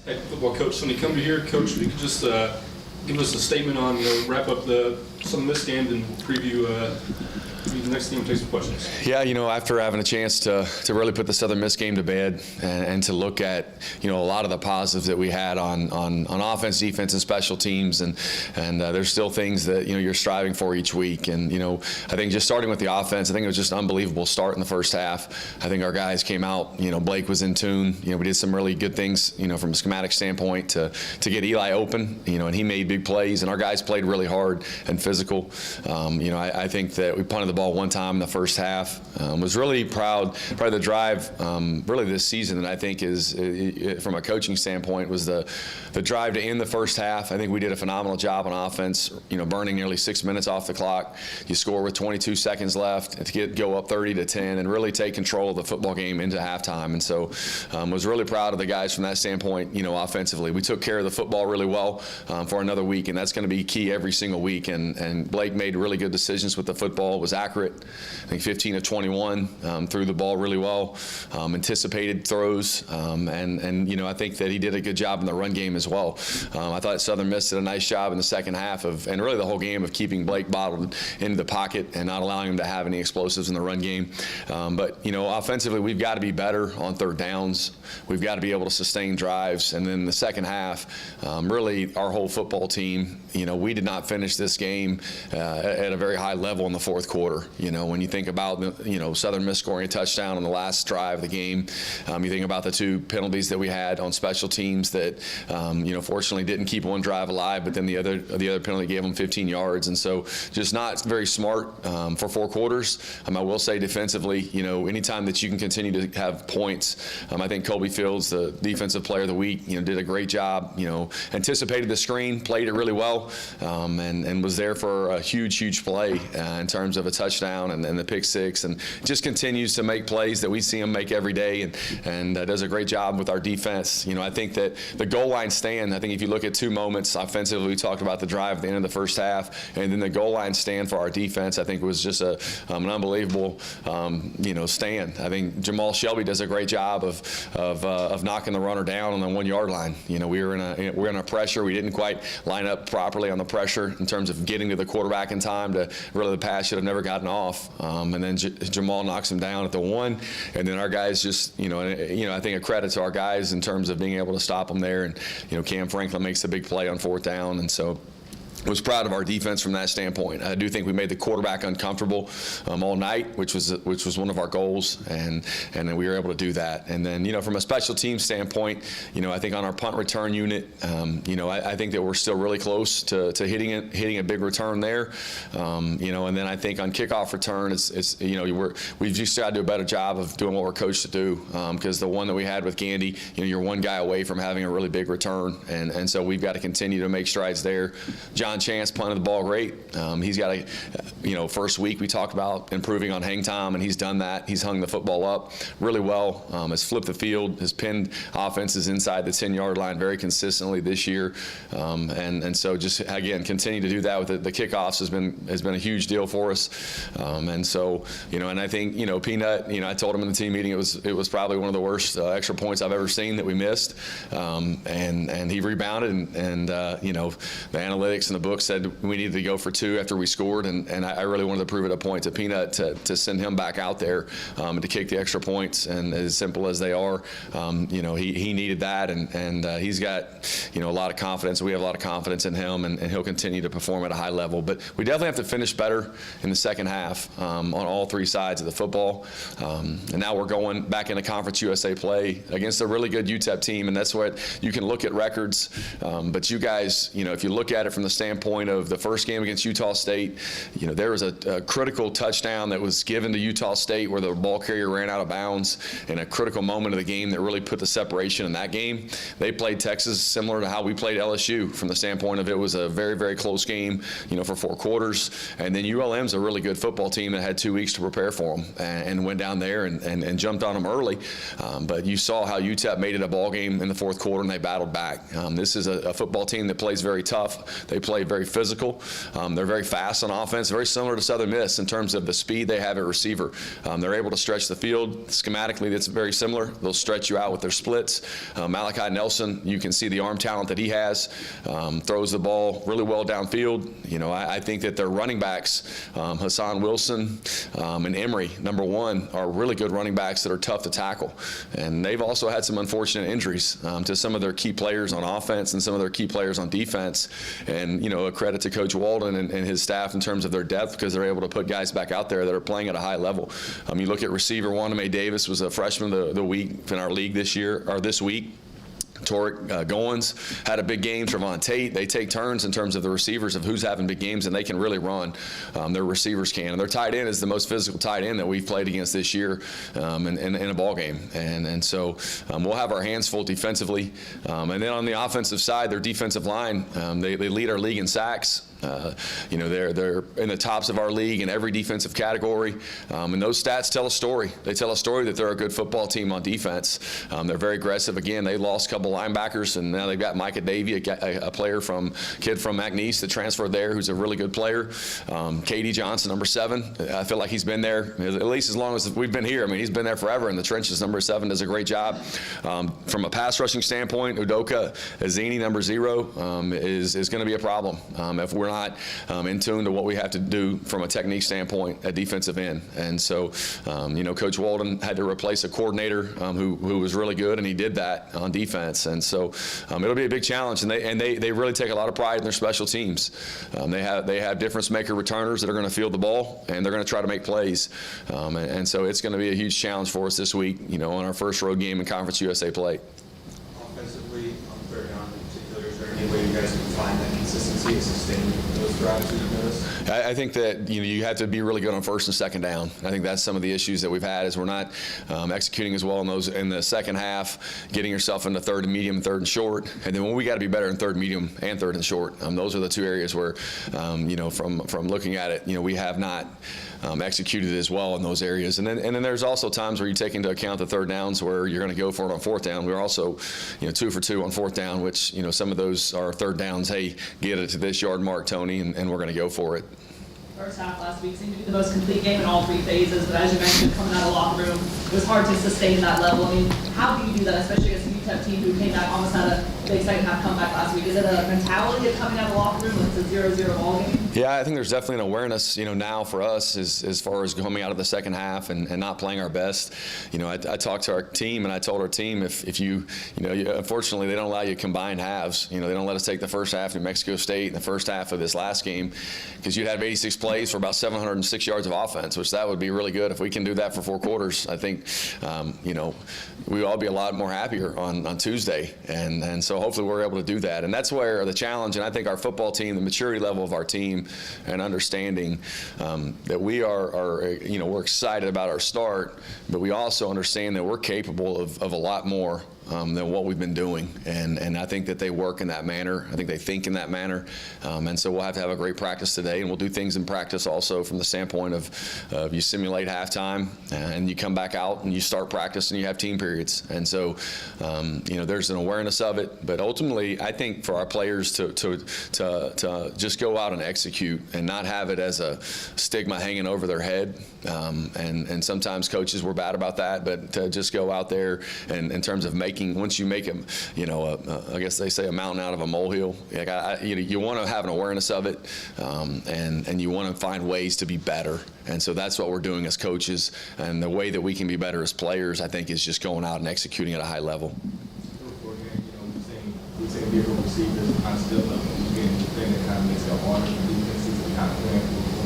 Hey, football coach, when you come to here, coach, if you could just give us a statement on, wrap up some of this game and preview the next game and take some questions. Yeah, after having a chance to really put the Southern Miss game to bed and to look at, a lot of the positives that we had on offense, defense, and special teams, and there's still things that, you're striving for each week. And, I think just starting with the offense, I think it was just an unbelievable start in the first half. I think our guys came out, Blake was in tune. We did some really good things, from a schematic standpoint to get Eli open, and he made big plays, and our guys played really hard and physical. I think that we punted the ball one time in the first half. Was really proud of the drive really this season, that I think is from a coaching standpoint was the drive to end the first half. I think we did a phenomenal job on offense, burning nearly 6 minutes off the clock. You score with 22 seconds left to go up 30-10 and really take control of the football game into halftime. And so was really proud of the guys from that standpoint, offensively. We took care of the football really well for another week, and that's going to be key every single week. And Blake made really good decisions with the football, was accurate. I think 15 of 21, threw the ball really well, anticipated throws, and I think that he did a good job in the run game as well. I thought Southern Miss did a nice job in the second half and really the whole game of keeping Blake bottled into the pocket and not allowing him to have any explosives in the run game. But offensively, we've got to be better on third downs. We've got to be able to sustain drives, and then the second half, really our whole football team, we did not finish this game at a very high level in the fourth quarter. When you think about Southern Miss scoring a touchdown on the last drive of the game, you think about the two penalties that we had on special teams that fortunately didn't keep one drive alive, but then the other penalty gave them 15 yards, and so just not very smart for four quarters. I will say defensively, anytime that you can continue to have points, I think Colby Fields, the defensive player of the week, did a great job. Anticipated the screen, played it really well, and was there for a huge play in terms of a touchdown and the pick six, and just continues to make plays that we see him make every day, and does a great job with our defense. I think that the goal line stand, I think if you look at two moments offensively, we talked about the drive at the end of the first half, and then the goal line stand for our defense, I think was just an unbelievable stand. I think Jamal Shelby does a great job of knocking the runner down on the 1 yard line. We were in a pressure. We didn't quite line up properly on the pressure in terms of getting to the quarterback in time to really the pass should have never gotten off. And then Jamal knocks him down at the 1, and then our guys just, I think a credit to our guys in terms of being able to stop them there. And, Cam Franklin makes a big play on fourth down, and so was proud of our defense from that standpoint. I do think we made the quarterback uncomfortable all night, which was one of our goals, and then we were able to do that. And then from a special team standpoint, I think on our punt return unit, I think that we're still really close to hitting a big return there. And then I think on kickoff return, we've just got to do a better job of doing what we're coached to do, because the one that we had with Gandy, you're one guy away from having a really big return, and so we've got to continue to make strides there. John Chance punted the ball great. He's got first week we talked about improving on hang time, and he's done that. He's hung the football up really well, has flipped the field, has pinned offenses inside the 10-yard line very consistently this year. And so just, again, continue to do that with the kickoffs has been a huge deal for us. And so, and I think, Peanut, I told him in the team meeting it was probably one of the worst extra points I've ever seen that we missed. And he rebounded, and the analytics and the book said we needed to go for 2 after we scored, and I really wanted to prove it a point to Peanut to send him back out there and to kick the extra points. And as simple as they are, he needed that, and he's got a lot of confidence. We have a lot of confidence in him, and he'll continue to perform at a high level. But we definitely have to finish better in the second half on all three sides of the football. And now we're going back into Conference USA play against a really good UTEP team, and that's what you can look at records. But you guys, if you look at it from the standpoint of the first game against Utah State, there was a critical touchdown that was given to Utah State where the ball carrier ran out of bounds in a critical moment of the game that really put the separation in that game. They played Texas similar to how we played LSU from the standpoint of it was a very, very close game, for 4 quarters. And then ULM's a really good football team that had 2 weeks to prepare for them and went down there and jumped on them early. But you saw how UTEP made it a ball game in the fourth quarter, and they battled back. This is a football team that plays very tough. They play very physical. They're very fast on offense, very similar to Southern Miss in terms of the speed they have at receiver. They're able to stretch the field. Schematically, that's very similar. They'll stretch you out with their splits. Malachi Nelson, you can see the arm talent that he has. Throws the ball really well downfield. You know, I think that their running backs, Hassan Wilson and Emory, number one, are really good running backs that are tough to tackle. And they've also had some unfortunate injuries to some of their key players on offense and some of their key players on defense. And, you know, a credit to Coach Walden and his staff in terms of their depth, because they're able to put guys back out there that are playing at a high level. You look at receiver, Wanamae Davis was a freshman of the week in our league this week. Toric Goins had a big game. Trevon Tate. They take turns in terms of the receivers of who's having big games, and they can really run. Their receivers can. And their tight end is the most physical tight end that we've played against this year in a ball game. And so we'll have our hands full defensively. And then on the offensive side, their defensive line, they lead our league in sacks. You know, they're in the tops of our league in every defensive category, and those stats tell a story. They tell a story that they're a good football team on defense. They're very aggressive. Again, they lost a couple linebackers, and now they've got Micah Davey, a kid from McNeese that transferred there, who's a really good player. KD Johnson, number 7. I feel like he's been there at least as long as we've been here. I mean, he's been there forever in the trenches. Number 7 does a great job. From a pass rushing standpoint, Udoka Azini, number 0, is going to be a problem if we're not in tune to what we have to do from a technique standpoint at defensive end. And so, you know, Coach Walden had to replace a coordinator who was really good, and he did that on defense. And so it'll be a big challenge, and they really take a lot of pride in their special teams. They have difference maker returners that are going to field the ball, and they're going to try to make plays. And so it's going to be a huge challenge for us this week, you know, on our first road game in Conference USA play. Offensively, on third down in particular, is there any way you guys can find that consistency to sustain those drives that you've noticed? I think that, you know, you have to be really good on first and second down. I think that's some of the issues that we've had, is we're not executing as well in those in the second half, getting yourself into third and medium, third and short. And then when we got to be better in third and medium and third and short, those are the two areas where, you know, from looking at it, you know, we have not executed as well in those areas. And then there's also times where you take into account the third downs where you're going to go for it on fourth down. We're also, you know, 2 for 2 on fourth down, which, you know, some of those are third downs. Hey, get it to this yard mark, Tony, and we're going to go for it. First half last week seemed to be the most complete game in all 3 phases, but as you mentioned, coming out of the locker room, it was hard to sustain that level. I mean, how do you do that, especially against a UTEP team who came back, almost had a big second half comeback last week? Is it a mentality of coming out of the locker room when it's a 0-0 ball game? Yeah, I think there's definitely an awareness, you know, now for us as far as coming out of the second half and not playing our best. You know, I talked to our team, and I told our team if you know, unfortunately they don't allow you combined halves. You know, they don't let us take the first half of New Mexico State and the first half of this last game, because you'd have 86 plays for about 706 yards of offense, which that would be really good. If we can do that for 4 quarters, I think, you know, we would all be a lot more happier on Tuesday. And so hopefully we're able to do that. And that's where the challenge, and I think our football team, the maturity level of our team, and understanding that we are, you know, we're excited about our start, but we also understand that we're capable of a lot more than what we've been doing. And I think that they work in that manner. I think they think in that manner. And so we'll have to have a great practice today, and we'll do things in practice also from the standpoint of you simulate halftime, and you come back out and you start practice and you have team periods. And so, you know, there's an awareness of it. But ultimately, I think for our players to just go out and execute and not have it as a stigma hanging over their head. And sometimes coaches were bad about that, but to just go out there and in terms of once you make them, you know, I guess they say a mountain out of a molehill. Like you want to have an awareness of it, and you want to find ways to be better. And so that's what we're doing as coaches. And the way that we can be better as players, I think, is just going out and executing at a high level. We've seen different receivers kind of step up and getting the thing that kind of makes it harder for defenses to kind of play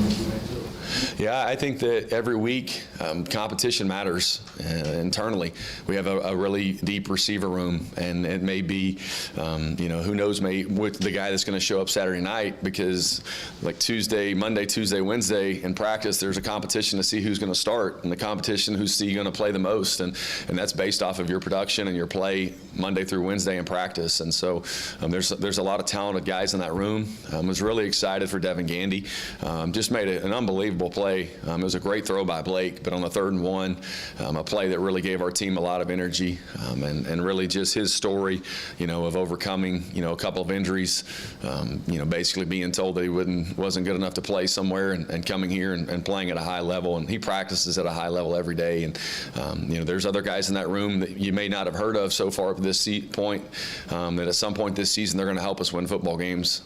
into that too. Yeah, I think that every week competition matters internally. We have a really deep receiver room, and it may be, you know, who knows, with the guy that's going to show up Saturday night, because like Monday, Tuesday, Wednesday in practice, there's a competition to see who's going to start, and the competition who's going to play the most, and that's based off of your production and your play Monday through Wednesday in practice. And so there's a lot of talented guys in that room. I was really excited for Devin Gandy. Just made an unbelievable play. It was a great throw by Blake, but on the 3rd and 1, a play that really gave our team a lot of energy, and really just his story, of overcoming, a couple of injuries, basically being told that he wasn't good enough to play somewhere and coming here and playing at a high level. And he practices at a high level every day. And, there's other guys in that room that you may not have heard of so far up to this point, that at some point this season they're going to help us win football games.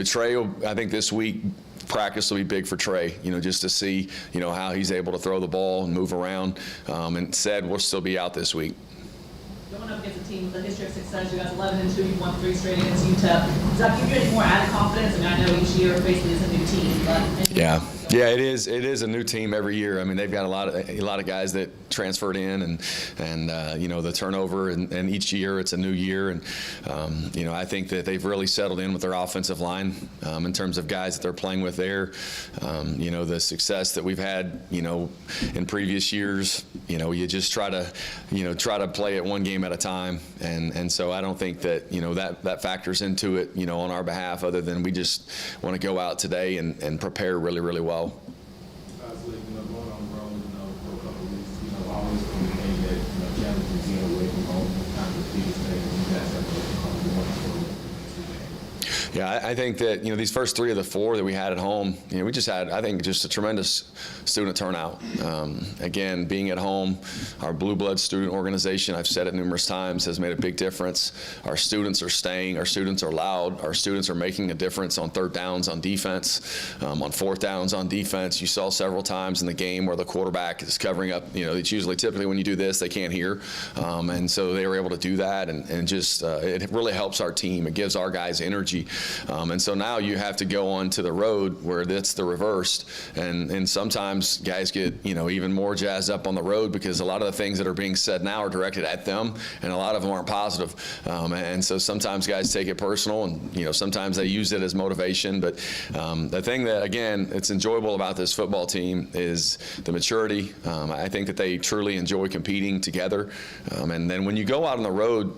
Trey, I think this week practice will be big for Trey, just to see, how he's able to throw the ball and move around. And said we'll still be out this week. Going up against a team with a history of success, you guys 11-2, you've won 3 straight against UTEP. Does that give you any more added confidence? I mean, I know each year basically is a new team, but yeah, it is. It is a new team every year. I mean, they've got a lot of guys that transferred in, and the turnover, and each year it's a new year, and I think that they've really settled in with their offensive line in terms of guys that they're playing with there. The success that we've had, in previous years, you just try to play it one game at a time, and so I don't think that that factors into it, on our behalf, other than we just want to go out today and prepare really, really well. Going on the road, for a couple of weeks, always going to be aimed at, challenging being away from home, kind of the biggest thing you guys have to. Yeah, I think that, these first 3 of the 4 that we had at home, we just had, I think, just a tremendous student turnout. Again, being at home, our Blue Blood student organization, I've said it numerous times, has made a big difference. Our students are staying. Our students are loud. Our students are making a difference on 3rd downs on defense, on 4th downs on defense. You saw several times in the game where the quarterback is covering up. It's typically when you do this, they can't hear. And so they were able to do that, and just it really helps our team. It gives our guys energy. And so now you have to go on to the road where that's the reverse, and sometimes guys get even more jazzed up on the road because a lot of the things that are being said now are directed at them, and a lot of them aren't positive. And so sometimes guys take it personal, and sometimes they use it as motivation. But the thing that, again, it's enjoyable about this football team is the maturity. I think that they truly enjoy competing together. And then when you go out on the road,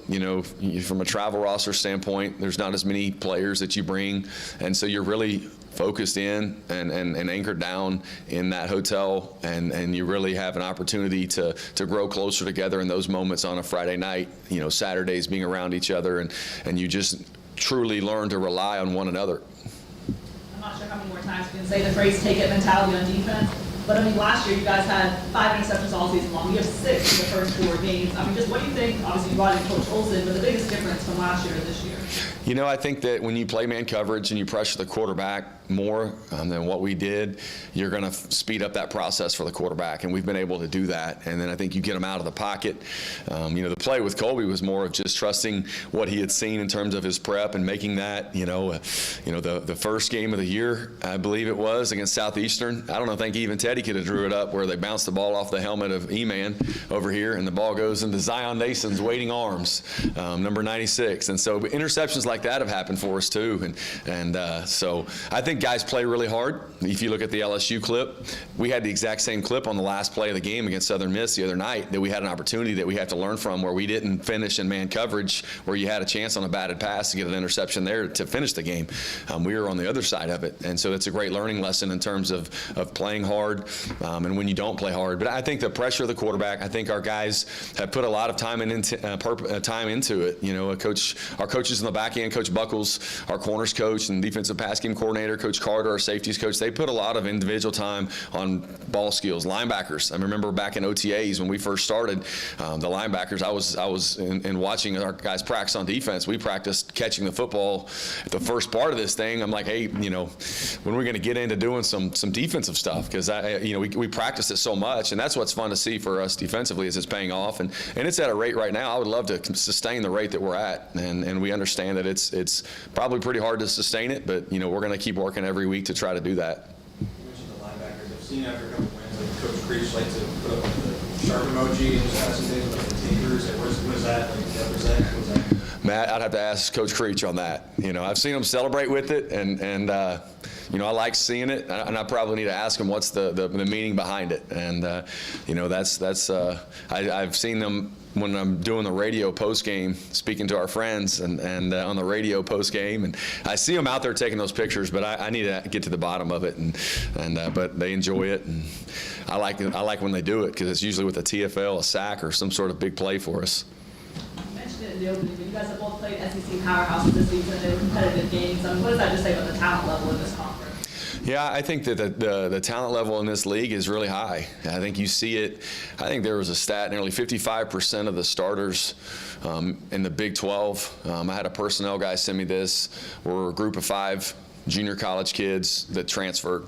from a travel roster standpoint, there's not as many players that you bring, and so you're really focused in and anchored down in that hotel, and you really have an opportunity to grow closer together in those moments on a Friday night, Saturdays being around each other, and you just truly learn to rely on one another. I'm not sure how many more times we can say the phrase "take it" mentality on defense, but I mean, last year you guys had 5 interceptions all season long. You have 6 in the first 4 games. I mean, just what do you think? Obviously, you brought in Coach Olsen, but the biggest difference from last year to this year? I think that when you play man coverage and you pressure the quarterback more than what we did, you're going to speed up that process for the quarterback, and we've been able to do that. And then I think you get him out of the pocket. The play with Colby was more of just trusting what he had seen in terms of his prep and making that, the first game of the year, I believe it was, against Southeastern. I don't think even Teddy could have drew it up where they bounced the ball off the helmet of E-Man over here, and the ball goes into Zion Nason's waiting arms, number 96. And so interceptions like that have happened for us too. And so I think guys play really hard. If you look at the LSU clip, we had the exact same clip on the last play of the game against Southern Miss the other night that we had an opportunity that we have to learn from, where we didn't finish in man coverage, where you had a chance on a batted pass to get an interception there to finish the game. We were on the other side of it. And so it's a great learning lesson in terms of playing hard and when you don't play hard. But I think the pressure of the quarterback, I think our guys have put a lot of time into it. Our coaches in the back end, Coach Buckles, our corners coach and defensive pass game coordinator, Coach Carter, our safeties coach, they put a lot of individual time on ball skills. Linebackers, I remember back in OTAs when we first started, the linebackers, I was in watching our guys practice on defense. We practiced catching the football at the first part of this thing. I'm like, hey, when are we going to get into doing some defensive stuff? Because we practice it so much, and that's what's fun to see for us defensively is it's paying off, and it's at a rate right now. I would love to sustain the rate that we're at, and we understand that it's probably pretty hard to sustain it, but we're going to keep working every week to try to do that. You mentioned the linebackers. I've seen after a couple wins, like Coach Creech likes to put up the sharp emoji in his passing days with the takers. What is that? Like, represent? What is that? Matt, I'd have to ask Coach Creech on that. You know, I've seen him celebrate with it, and you know, I like seeing it, and I probably need to ask him what's the meaning behind it. And you know, I've seen them when I'm doing the radio post game, speaking to our friends, and on the radio post game, and I see them out there taking those pictures. But I need to get to the bottom of it, but they enjoy it, and I like it. I like when they do it because it's usually with a TFL, a sack, or some sort of big play for us. You mentioned it in the opening, but you guys have both played SEC powerhouses this season. They were competitive games. I mean, what does that just say about the talent level in this conference? Yeah, I think that the talent level in this league is really high. I think you see it. I think there was a stat, nearly 55% of the starters in the Big 12. I had a personnel guy send me this. We're a group of 5 junior college kids that transferred.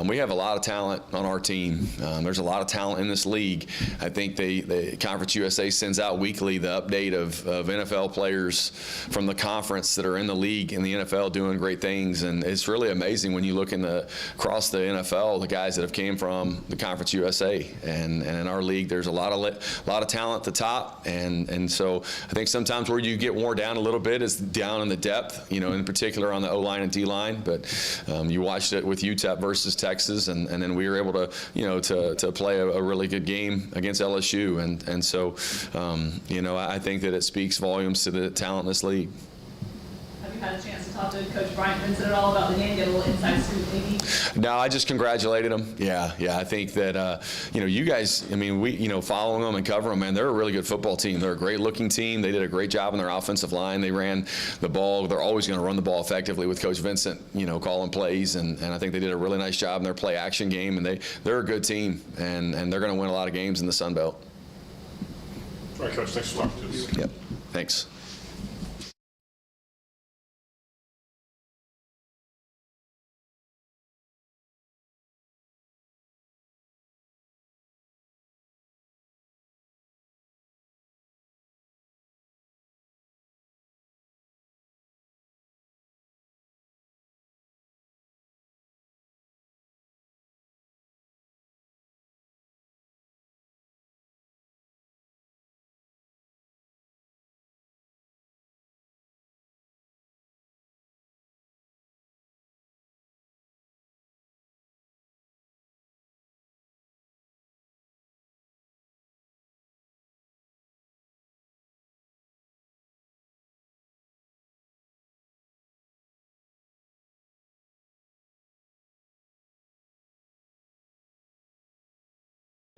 We have a lot of talent on our team. There's a lot of talent in this league. I think the Conference USA sends out weekly the update of NFL players from the conference that are in the league in the NFL doing great things, and it's really amazing when you look across the NFL, the guys that have came from the Conference USA, and in our league there's a lot of talent at the top, and so I think sometimes where you get worn down a little bit is down in the depth, you know, in particular on the O-line and D-line. But you watched it with UTEP versus Texas, and then we were able to, you know, to play a really good game against LSU, and so, you know, I think that it speaks volumes to the talent in this league. Have you had a chance to talk to Coach Bryant Vincent at all about the game, get a little inside scoop maybe? No, I just congratulated them. Yeah, I think that you know, you guys, I mean, we, you know, following them and covering them, man, they're a really good football team. They're a great looking team. They did a great job on their offensive line. They ran the ball. They're always going to run the ball effectively with Coach Vincent, you know, calling plays, and I think they did a really nice job in their play action game, and they're a good team, and they're going to win a lot of games in the Sun Belt. All right, Coach, thanks for talking to us. Yep, thanks.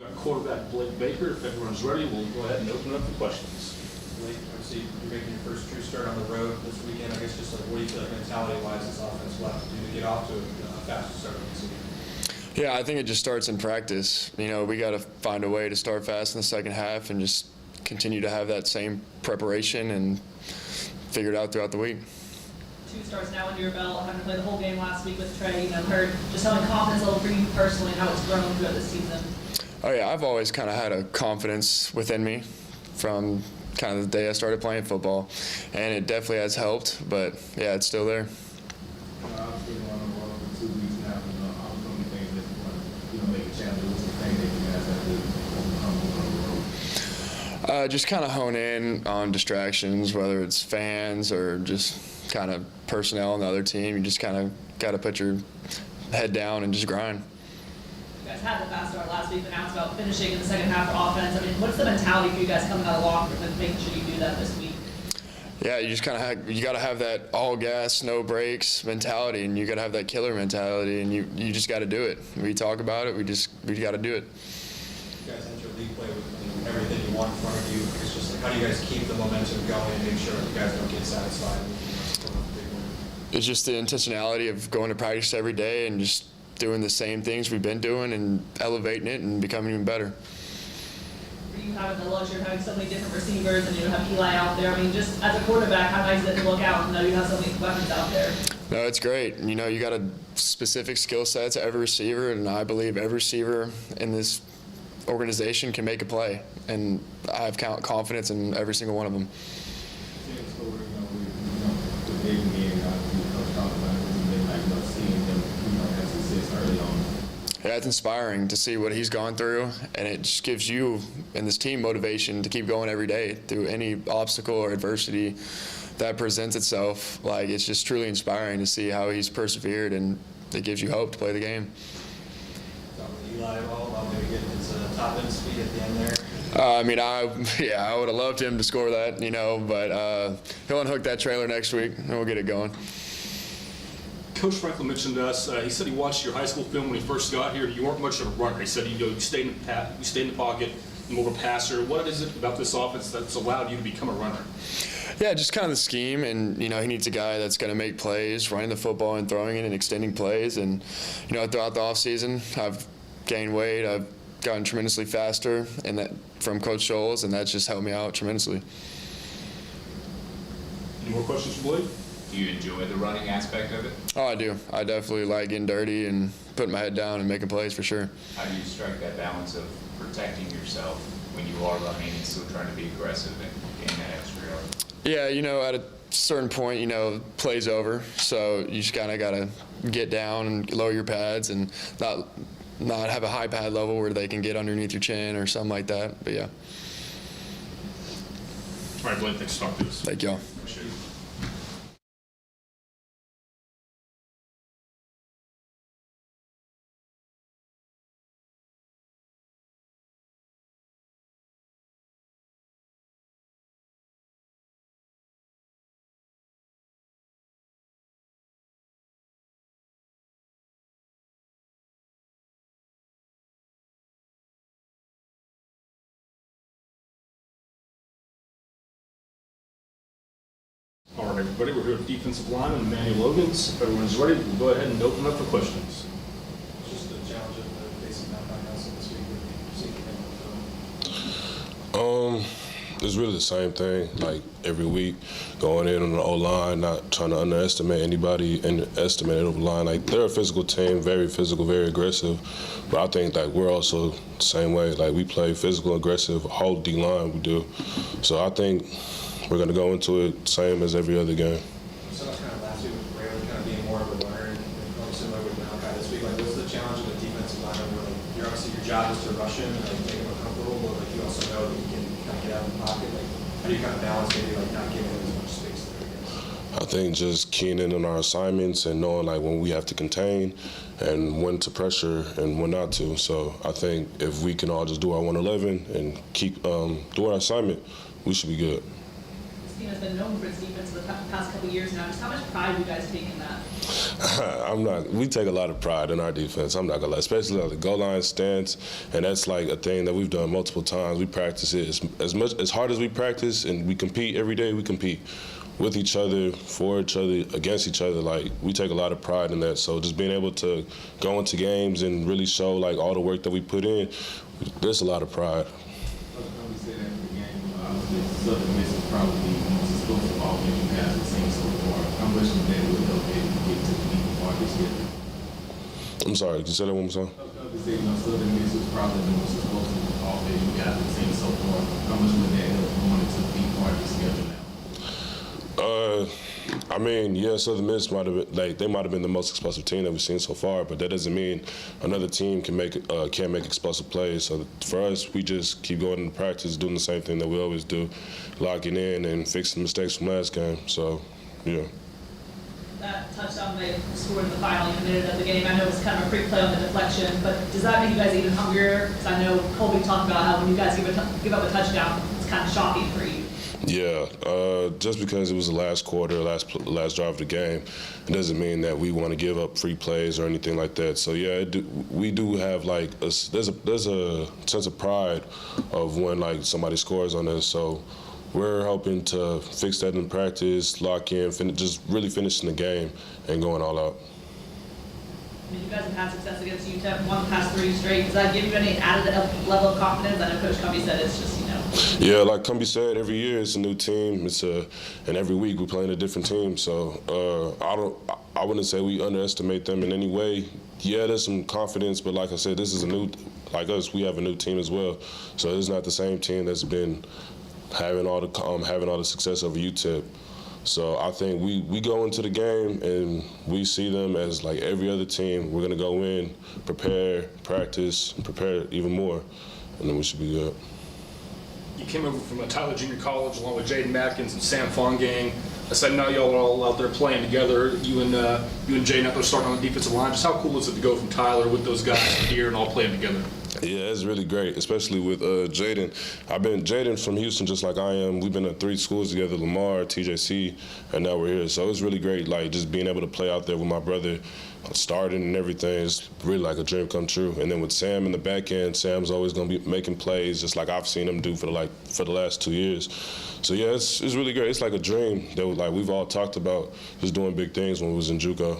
Got quarterback Blake Baker. If everyone's ready, we'll go ahead and open it up for questions. Blake, obviously, you're making your first true start on the road this weekend. I guess just like, what do you feel like mentality-wise this offense will have to do to get off to a faster start of the season? Yeah, I think it just starts in practice. You know, we got to find a way to start fast in the second half and just continue to have that same preparation and figure it out throughout the week. 2 starts now under your belt, having to play the whole game last week with Trey. You know, heard just how the confidence level for you personally and how it's grown throughout the season. Oh yeah, I've always kind of had a confidence within me from kind of the day I started playing football, and it definitely has helped, but yeah, it's still there. Obviously, on the road for 2 weeks now, how many things that you want to, you know, make a challenge? What's the thing that you guys have to overcome on the road? Just kind of hone in on distractions, whether it's fans or just kind of personnel on the other team. You just kind of got to put your head down and just grind. You guys had the fast start last week, but now it's about finishing in the second half for offense. I mean, what's the mentality for you guys coming out of the locker room and making sure you do that this week? Yeah, you just kind of you got to have that all gas, no brakes mentality, and you got to have that killer mentality, and you just got to do it. We talk about it, we got to do it. You guys enter league play with everything you want in front of you. It's just like, how do you guys keep the momentum going and make sure you guys don't get satisfied with the big win? It's just the intentionality of going to practice every day and just doing the same things we've been doing and elevating it and becoming even better. For you having the luxury of having so many different receivers and you have Eli out there, I mean, just as a quarterback, how nice is it to look out and know you have so many weapons out there? No, it's great. You know, you got a specific skill set to every receiver, and I believe every receiver in this organization can make a play, and I have confidence in every single one of them. Seeing the story, the big game, Coach talked about it, it's been like, seeing them, have success early on. Yeah, it's inspiring to see what he's gone through, and it just gives you and this team motivation to keep going every day through any obstacle or adversity that presents itself, like it's just truly inspiring to see how he's persevered, and it gives you hope to play the game. Talk with Eli at all about maybe getting his top end speed at the end there. I mean, I would have loved him to score that, but he'll unhook that trailer next week, and we'll get it going. Coach Franklin mentioned to us, he said he watched your high school film when he first got here. You weren't much of a runner. He said you stayed in the pocket, more of a passer. What is it about this offense that's allowed you to become a runner? Yeah, just kind of the scheme, and he needs a guy that's going to make plays, running the football and throwing it and extending plays. And throughout the offseason, I've gained weight. I've gotten tremendously faster, and that from Coach Scholes, and that's just helped me out tremendously. Any more questions for Blake? Do you enjoy the running aspect of it? Oh, I do. I definitely like getting dirty and putting my head down and making plays for sure. How do you strike that balance of protecting yourself when you are running and still trying to be aggressive and gain that extra yard? Yeah, at a certain point, play's over. So you just kind of got to get down and lower your pads and not have a high pad level where they can get underneath your chin or something like that. But yeah. All right, Blake, thanks for talking to us. Thank y'all. Appreciate it. All right, everybody, we're here with defensive lineman Emmanuel Logans. If everyone's ready, we'll go ahead and open up for questions. Just the challenge of facing Malachi Nelson this week with seeing him. It's really the same thing, like every week, going in on the O-line, not trying to underestimate anybody and estimate the line. Like, they're a physical team, very physical, very aggressive, but I think like we're also the same way. Like, we play physical, aggressive, whole D-line we do. So I think we're going to go into it same as every other game. So kind of last week with Braylon kind of being more of a runner and probably similar with Malachi this week. Like, what's the challenge of the defensive line where you're obviously your job is to rush him and make him uncomfortable, but like you also know that you can kind of get out of the pocket. Like, how do you kind of balance maybe like not giving him as much space there? I think just keying in on our assignments and knowing like when we have to contain and when to pressure and when not to. So I think if we can all just do our 111 and keep do our assignment, we should be good. This team has been known for its defense for the past couple of years now. Just how much pride do you guys take in that? We take a lot of pride in our defense. I'm not gonna lie, especially on the goal line stance, and that's like a thing that we've done multiple times. We practice it as hard as we practice, and we compete every day. We compete with each other, for each other, against each other. Like, we take a lot of pride in that. So just being able to go into games and really show like all the work that we put in, there's a lot of pride. We said after the game, Southern Miss is probably the most explosive offense you guys have seen so far. How much of that would help you get to the deep part this year? I'm sorry, can you say that one more time? We said, Southern Miss is probably the most explosive offense you guys have seen so far. How much would that help going into the deep part this year now? I mean, yeah, Southern Miss might have been they might have been the most explosive team that we've seen so far, but that doesn't mean another team can't make explosive plays. So for us, we just keep going into practice, doing the same thing that we always do, locking in and fixing mistakes from last game. So, yeah. That touchdown they scored in the final minute of the game, I know it was kind of a freak play on the deflection, but does that make you guys even hungrier? Because I know Colby talked about how when you guys give up a touchdown, it's kind of shocking for you. Yeah, just because it was the last quarter, last drive of the game, it doesn't mean that we want to give up free plays or anything like that. So yeah, we do have like there's a sense of pride of when like somebody scores on us. So we're hoping to fix that in practice, lock in, just really finishing the game and going all out. I mean, you guys have had success against UTEP, won the past 3 straight. Does that give you any added level of confidence? I know Coach Cumby said it's just, Yeah, like Cumby said, every year it's a new team. And every week we're playing a different team. So I wouldn't say we underestimate them in any way. Yeah, there's some confidence, but like I said, this is like us, we have a new team as well. So it's not the same team that's been having all the success over UTEP. So I think we go into the game and we see them as like every other team. We're gonna go in, prepare, practice, prepare even more, and then we should be good. You came over from Tyler Junior College along with Jaden Matkins and Sam Fongang. I said now y'all are all out there playing together. You and Jay out there starting on the defensive line. Just how cool is it to go from Tyler with those guys here and all playing together? Yeah, it's really great, especially with Jaden. Jaden from Houston, just like I am. We've been at 3 schools together: Lamar, TJC, and now we're here. So it's really great, like just being able to play out there with my brother, starting and everything. It's really like a dream come true. And then with Sam in the back end, Sam's always going to be making plays, just like I've seen him do for the last 2 years. So yeah, it's really great. It's like a dream that we've all talked about, just doing big things when we was in JUCO.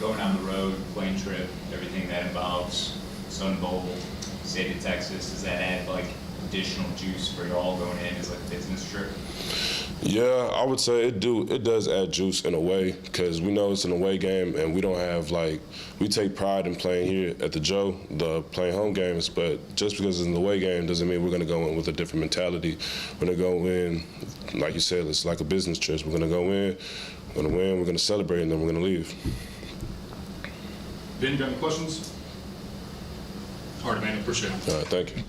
Going on the road, plane trip, everything that involves Sun Bowl, state of Texas, does that add like additional juice for you all going in as like a business trip? Yeah, I would say it does add juice in a way, because we know it's an away game and we don't have we take pride in playing here at the Joe, playing home games, but just because it's an away game doesn't mean we're going to go in with a different mentality. We're going to go in, like you said, it's like a business trip. We're going to go in, we're going to win, we're going to celebrate, and then we're going to leave. Ben, do you have any questions? All right, man, appreciate it. All right, thank you.